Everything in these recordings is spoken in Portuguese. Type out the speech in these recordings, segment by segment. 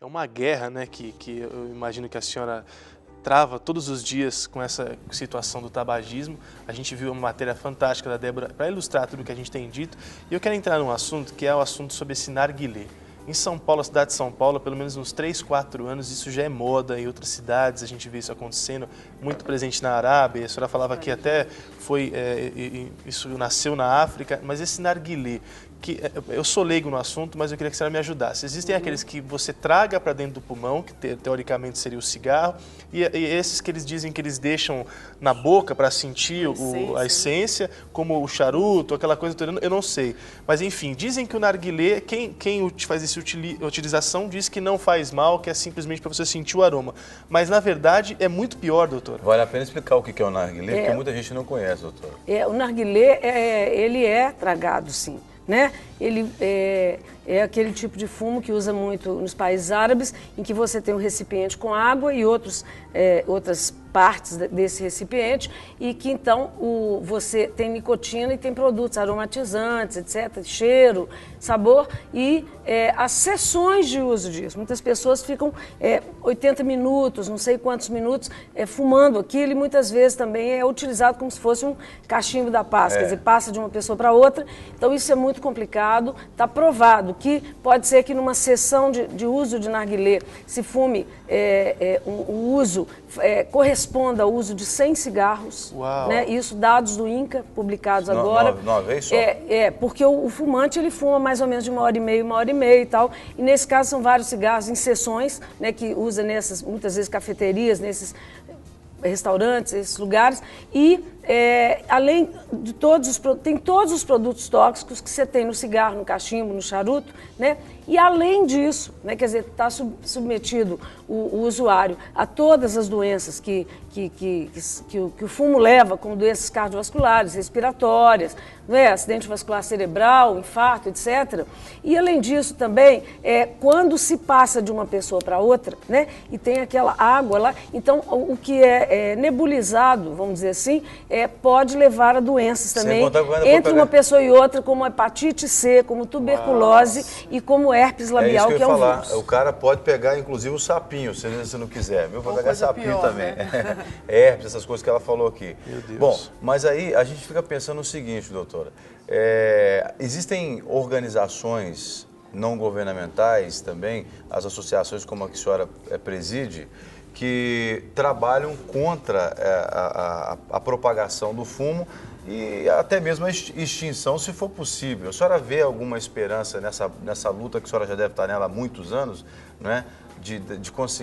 É uma guerra, né, que eu imagino que a senhora trava todos os dias com essa situação do tabagismo. A gente viu uma matéria fantástica da Débora para ilustrar tudo o que a gente tem dito. E eu quero entrar num assunto que é o assunto sobre esse narguilé. Em São Paulo, a cidade de São Paulo, há pelo menos uns 3, 4 anos, isso já é moda. Em outras cidades a gente vê isso acontecendo, muito presente na Arábia. A senhora falava que até isso nasceu na África, mas esse narguilé, que eu sou leigo no assunto, mas eu queria que a senhora me ajudasse. Existem aqueles que você traga para dentro do pulmão, que teoricamente seria o cigarro, e esses que eles dizem que eles deixam na boca para sentir a essência, como o charuto, aquela coisa toda, eu não sei. Mas enfim, dizem que o narguilé, quem faz essa utilização diz que não faz mal, que é simplesmente para você sentir o aroma. Mas na verdade é muito pior, doutora. Vale a pena explicar o que é o narguilé, porque muita gente não conhece, doutora. O narguilé, ele é tragado, sim. Né? Ele é aquele tipo de fumo que usa muito nos países árabes, em que você tem um recipiente com água e outras partes desse recipiente, e que então você tem nicotina e tem produtos aromatizantes, etc., cheiro, sabor, e as sessões de uso disso. Muitas pessoas ficam 80 minutos, não sei quantos minutos, fumando aquilo, e muitas vezes também é utilizado como se fosse um cachimbo da paz, quer dizer, passa de uma pessoa para outra. Então isso é muito complicado. Está provado que pode ser que numa sessão de uso de narguilé se fume o uso corresponda ao uso de 100 cigarros. Uau. Né? Isso, dados do INCA, publicados agora. Uma vez só? Porque o fumante ele fuma mais ou menos de 1h30 e tal. E nesse caso são vários cigarros em sessões, né, que usa nessas, muitas vezes, cafeterias, nesses restaurantes, esses lugares. E além de tem todos os produtos tóxicos que você tem no cigarro, no cachimbo, no charuto, né? E além disso, né, quer dizer, está submetido o usuário a todas as doenças que o fumo leva, como doenças cardiovasculares, respiratórias, né, acidente vascular cerebral, infarto, etc. E além disso também, quando se passa de uma pessoa para outra, né, e tem aquela água lá, então o que é nebulizado, vamos dizer assim, pode levar a doenças também entre uma pessoa e outra, como hepatite C, como tuberculose e como herpes labial, que é um vírus. O cara pode pegar, inclusive, o sapinho, se não quiser, viu? Pode pegar sapinho pior, também. Né? Herpes, essas coisas que ela falou aqui. Meu Deus. Bom, mas aí a gente fica pensando o seguinte, doutora. Existem organizações não governamentais também, as associações como a que a senhora preside, que trabalham contra a propagação do fumo e até mesmo a extinção, se for possível. A senhora vê alguma esperança nessa luta, que a senhora já deve estar nela há muitos anos, não é?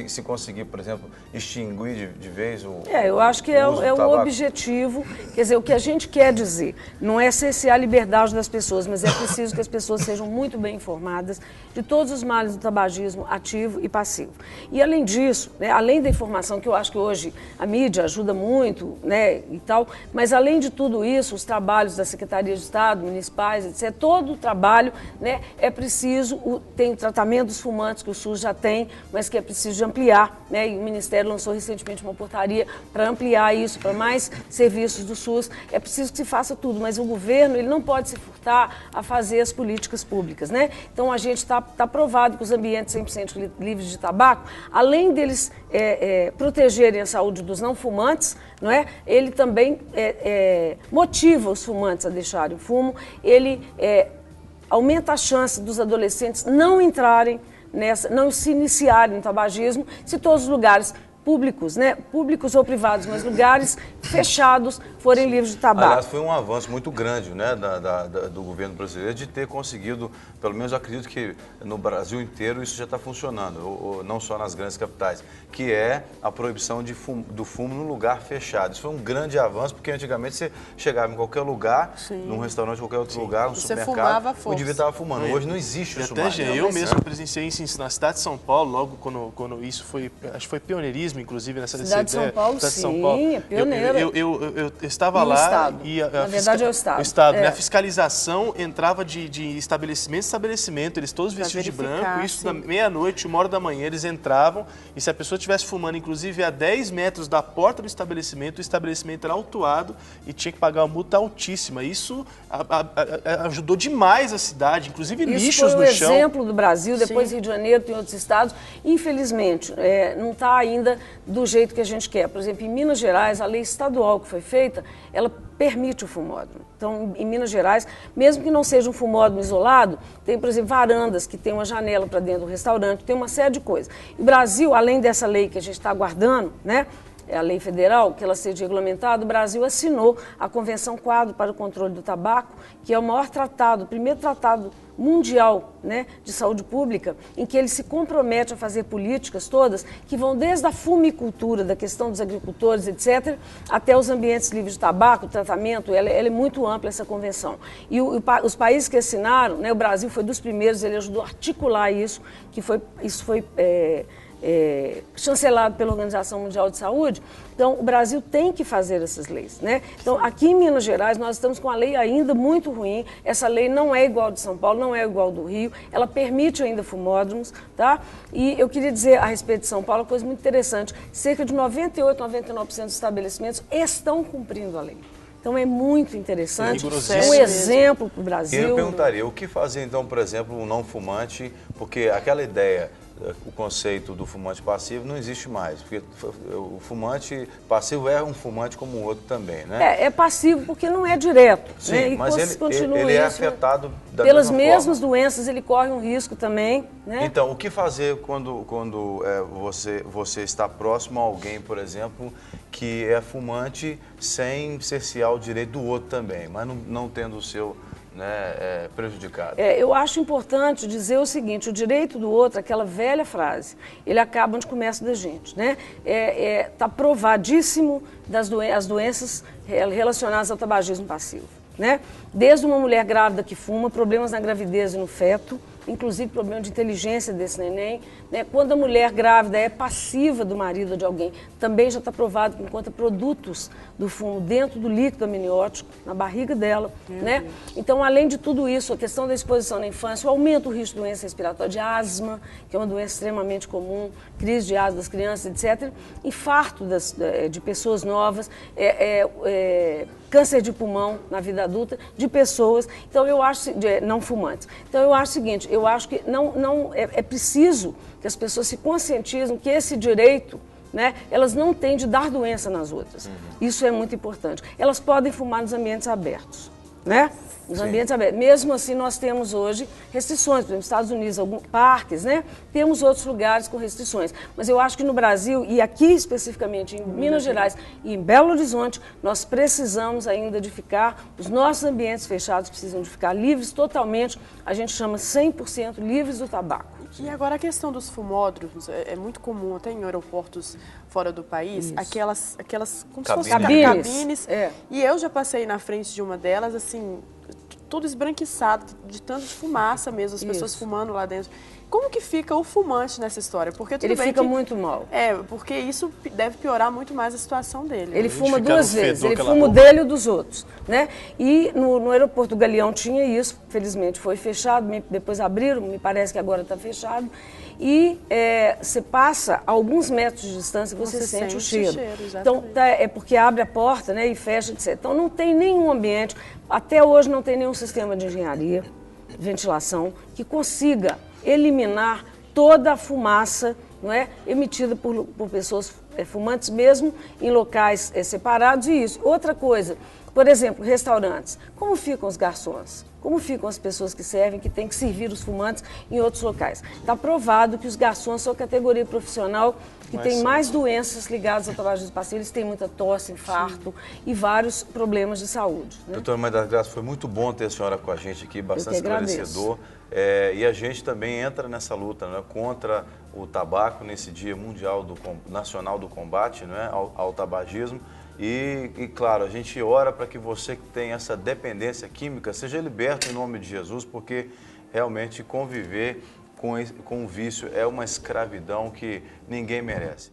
Se conseguir, por exemplo, extinguir de vez o eu acho que é o objetivo. Quer dizer, o que a gente quer dizer não é cercear a liberdade das pessoas, mas é preciso que as pessoas sejam muito bem informadas de todos os males do tabagismo ativo e passivo. E além disso, né, além da informação, que eu acho que hoje a mídia ajuda muito, né, e tal, mas além de tudo isso, os trabalhos da Secretaria de Estado, municipais, etc., todo o trabalho, né, é preciso, tem o tratamento dos fumantes que o SUS já tem, mas que é preciso de ampliar, né? E o Ministério lançou recentemente uma portaria para ampliar isso, para mais serviços do SUS. É preciso que se faça tudo, mas o governo ele não pode se furtar a fazer as políticas públicas, né? Então a gente está provado que os ambientes 100% livres de tabaco, além deles protegerem a saúde dos não fumantes, não é? Ele também motiva os fumantes a deixarem o fumo, ele aumenta a chance dos adolescentes não entrarem não se iniciarem no tabagismo, se todos os lugares públicos, né, públicos ou privados, mas lugares fechados forem livres de tabaco. Aliás, foi um avanço muito grande, né, do governo brasileiro de ter conseguido, pelo menos eu acredito que no Brasil inteiro isso já está funcionando, não só nas grandes capitais, que é a proibição do fumo no lugar fechado. Isso foi um grande avanço, porque antigamente você chegava em qualquer lugar, num restaurante, qualquer outro lugar, um supermercado, o indivíduo estava fumando. Hoje não existe isso mais. Eu mesmo presenciei isso na cidade de São Paulo, logo quando isso foi, acho que foi pioneirismo, tabagismo, inclusive, nessa Cidade de São Paulo, sim, é pioneira. Eu estava lá Estado. e Na verdade é o Estado. O Estado, né? A fiscalização entrava de estabelecimento em estabelecimento, eles todos vestidos de branco, isso da meia-noite, 1h da manhã, eles entravam e se a pessoa estivesse fumando, inclusive a 10 metros da porta do estabelecimento, o estabelecimento era autuado e tinha que pagar uma multa altíssima. Isso ajudou demais a cidade, inclusive lixos no chão. Isso foi o exemplo do Brasil, depois Rio de Janeiro, tem outros estados. Infelizmente, não está ainda do jeito que a gente quer. Por exemplo, em Minas Gerais, a lei estadual que foi feita, ela permite o fumódromo. Então, em Minas Gerais, mesmo que não seja um fumódromo isolado, tem, por exemplo, varandas que tem uma janela para dentro do restaurante, tem uma série de coisas. O Brasil, além dessa lei que a gente está aguardando, né, é a lei federal, que ela seja regulamentada, o Brasil assinou a Convenção Quadro para o Controle do Tabaco, que é o maior tratado, o primeiro tratado mundial, né, de saúde pública, em que ele se compromete a fazer políticas todas que vão desde a fumicultura, da questão dos agricultores, etc., até os ambientes livres de tabaco, o tratamento, ela é muito ampla essa convenção. E os países que assinaram, né, o Brasil foi dos primeiros, ele ajudou a articular isso, isso foi chancelado pela Organização Mundial de Saúde. Então, o Brasil tem que fazer essas leis, né? Então, aqui em Minas Gerais, nós estamos com a lei ainda muito ruim. Essa lei não é igual de São Paulo, não é igual do Rio. Ela permite ainda fumódromos, tá? E eu queria dizer a respeito de São Paulo uma coisa muito interessante. Cerca de 98%, 99% dos estabelecimentos estão cumprindo a lei. Então é muito interessante, é um exemplo para o Brasil. Eu perguntaria, o que fazer então, por exemplo, um não fumante, porque aquela ideia, o conceito do fumante passivo não existe mais, porque o fumante passivo é um fumante como o outro também, né? É passivo porque não é direto. Sim, né? Mas ele é afetado da pelas mesma mesmas forma. Doenças, ele corre um risco também, né? Então, o que fazer quando você está próximo a alguém, por exemplo, que é fumante sem cercear o direito do outro também, mas não tendo o seu, né, prejudicado? Eu acho importante dizer o seguinte, o direito do outro, aquela velha frase, ele acaba onde começa da gente, né? Tá provadíssimo as doenças relacionadas ao tabagismo passivo, né? Desde uma mulher grávida que fuma, problemas na gravidez e no feto, inclusive problema de inteligência desse neném, né? Quando a mulher grávida é passiva do marido ou de alguém, também já está provado que encontra produtos do fumo dentro do líquido amniótico, na barriga dela, né? Então, além de tudo isso, a questão da exposição na infância, o aumento do risco de doença respiratória, de asma, que é uma doença extremamente comum, crise de asma das crianças, etc., infarto de pessoas novas, câncer de pulmão na vida adulta, de pessoas, então eu acho, não fumantes. Então eu acho o seguinte, eu acho que é preciso que as pessoas se conscientizem que esse direito, né, elas não têm de dar doença nas outras. Isso é muito importante. Elas podem fumar nos ambientes abertos, né? Nos ambientes abertos. Mesmo assim, nós temos hoje restrições. Por exemplo, nos Estados Unidos, alguns parques, né? Temos outros lugares com restrições. Mas eu acho que no Brasil, e aqui especificamente em Minas Gerais e em Belo Horizonte, nós precisamos ainda de ficar, os nossos ambientes fechados precisam de ficar livres totalmente, a gente chama 100% livres do tabaco. E agora a questão dos fumódromos, é muito comum até em aeroportos fora do país, aquelas como se fossem cabines. E eu já passei na frente de uma delas, assim, tudo esbranquiçado, de tanto de fumaça mesmo, as pessoas fumando lá dentro. Como que fica o fumante nessa história? Porque tudo ele bem fica muito mal. Porque isso deve piorar muito mais a situação dele. Ele fuma duas vezes, ele fuma o dele e o dos outros, né? E no aeroporto do Galeão tinha isso, felizmente foi fechado, depois abriram, me parece que agora está fechado. E você passa a alguns metros de distância e você sente o cheiro. Então, é porque abre a porta, né, e fecha, etc. Então, não tem nenhum ambiente, até hoje não tem nenhum sistema de engenharia, ventilação, que consiga eliminar toda a fumaça, não é, emitida por pessoas fumantes, mesmo em locais separados. E isso. Outra coisa, por exemplo, restaurantes. Como ficam os garçons? Como ficam as pessoas que servem, que têm que servir os fumantes em outros locais? Está provado que os garçons são a categoria profissional que tem mais doenças ligadas ao tabagismo passivo. Eles têm muita tosse, infarto e vários problemas de saúde, né? Doutora Maria das Graças, foi muito bom ter a senhora com a gente aqui, bastante esclarecedor. E a gente também entra nessa luta, né, contra o tabaco nesse Dia Mundial Nacional do Combate, né, ao tabagismo. E, claro, a gente ora para que você que tem essa dependência química seja liberto em nome de Jesus, porque realmente conviver com o vício é uma escravidão que ninguém merece.